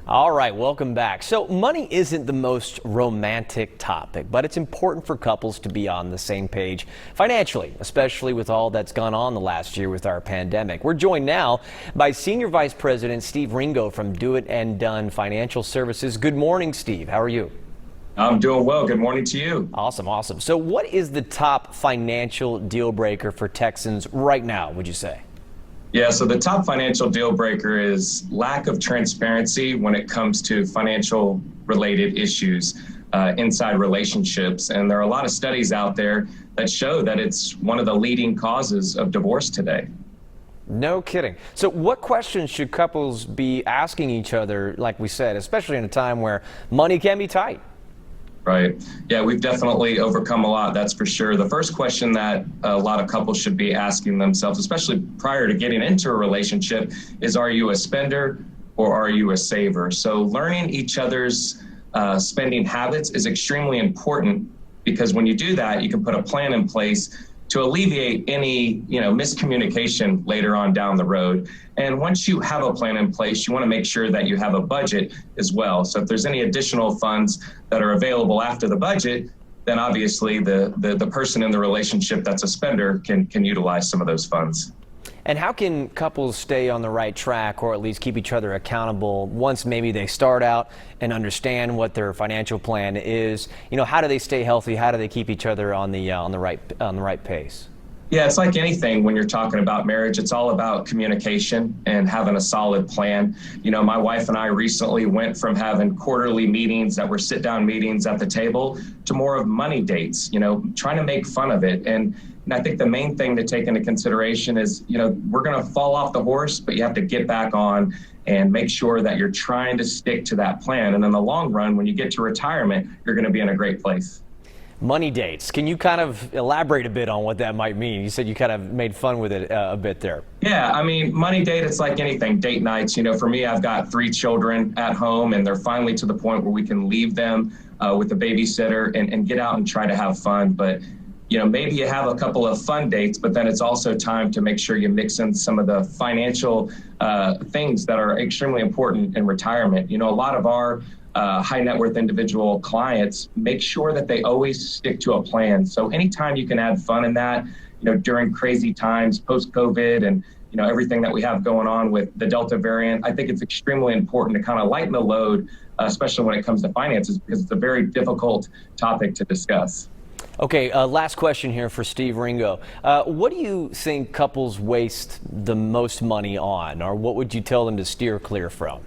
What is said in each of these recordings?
All right, welcome back. So money isn't the most romantic topic, but it's important for couples to be on the same page financially, especially with all that's gone on the last year with our pandemic. We're joined now by Senior Vice President Steve Ringo from Do It and Done Financial Services. Good morning, Steve. How are you? I'm doing well. Good morning to you. Awesome. So what is the top financial deal breaker for Texans right now, would you say? Yeah, so the top financial deal breaker is lack of transparency when it comes to financial related issues inside relationships. And there are a lot of studies out there that show that it's one of the leading causes of divorce today. No kidding. So what questions should couples be asking each other, like we said, especially in a time where money can be tight? Right. Yeah, we've definitely overcome a lot, that's for sure. The first question that a lot of couples should be asking themselves, especially prior to getting into a relationship, is are you a spender or are you a saver? So learning each other's spending habits is extremely important, because when you do that, you can put a plan in place to alleviate any miscommunication later on down the road. And once you have a plan in place, you want to make sure that you have a budget as well. So if there's any additional funds that are available after the budget, then obviously the person in the relationship that's a spender can utilize some of those funds. And how can couples stay on the right track, or at least keep each other accountable once maybe they start out and understand what their financial plan is? How do they stay healthy? How do they keep each other on the right pace? Yeah, it's like anything when you're talking about marriage. It's all about communication and having a solid plan. My wife and I recently went from having quarterly meetings that were sit-down meetings at the table to more of money dates, trying to make fun of it. And I think the main thing to take into consideration is, we're going to fall off the horse, but you have to get back on and make sure that you're trying to stick to that plan. And in the long run, when you get to retirement, you're going to be in a great place. Money dates. Can you kind of elaborate a bit on what that might mean? You said you kind of made fun with it a bit there. Yeah, money date, it's like anything, date nights. For me, I've got 3 children at home, and they're finally to the point where we can leave them with a babysitter and get out and try to have fun. But maybe you have a couple of fun dates, but then it's also time to make sure you mix in some of the financial things that are extremely important in retirement. A lot of our high net worth individual clients make sure that they always stick to a plan. So anytime you can add fun in that, during crazy times, post-COVID, and everything that we have going on with the Delta variant, I think it's extremely important to kind of lighten the load, especially when it comes to finances, because it's a very difficult topic to discuss. Okay, last question here for Steve Ringo. What do you think couples waste the most money on, or what would you tell them to steer clear from?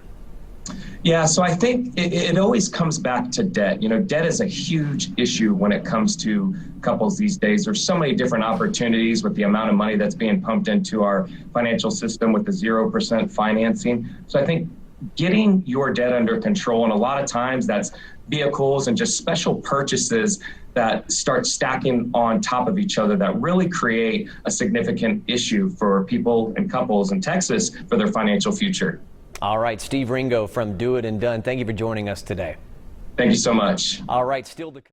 Yeah, so I think it always comes back to debt. Debt is a huge issue when it comes to couples these days. There's so many different opportunities with the amount of money that's being pumped into our financial system with the 0% financing. So I think getting your debt under control, and a lot of times that's vehicles and just special purchases that start stacking on top of each other that really create a significant issue for people and couples in Texas for their financial future. All right, Steve Ringo from Do It and Done, thank you for joining us today. Thank you so much. All right, still to